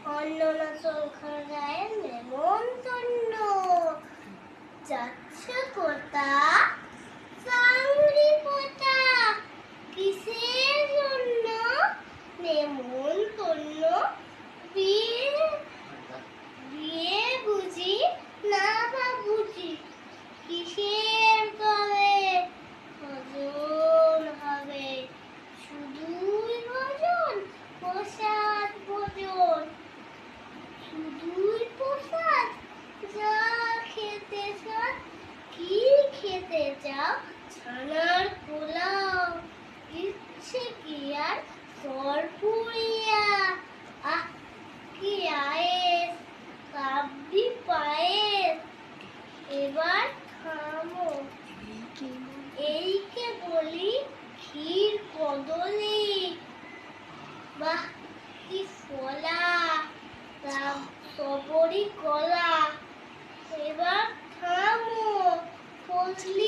অন্ননাচল খায় নেমন্তন্ন যাচ্ছে কোথা চাংড়ি পোতা কিসের জন্য নেমন্তন্ন বিয়ে বিয়ে বুঝি না বাবুজি কিসের তবে ভজন হবে শুধুই ভজন প্রসাদ ভোজন শুধুই প্রসাদ যা খেতে চাও কি খেতে চাও ছানার পোলাও ইচ্ছে কি আর সরপুরিয়া আহ কি আয়েস কাব্যি পায়েস এবার থামো এইকে বলি ক্ষীর কদলি বাহ কি ফলা সবরি কলা এবার থামো ফজলি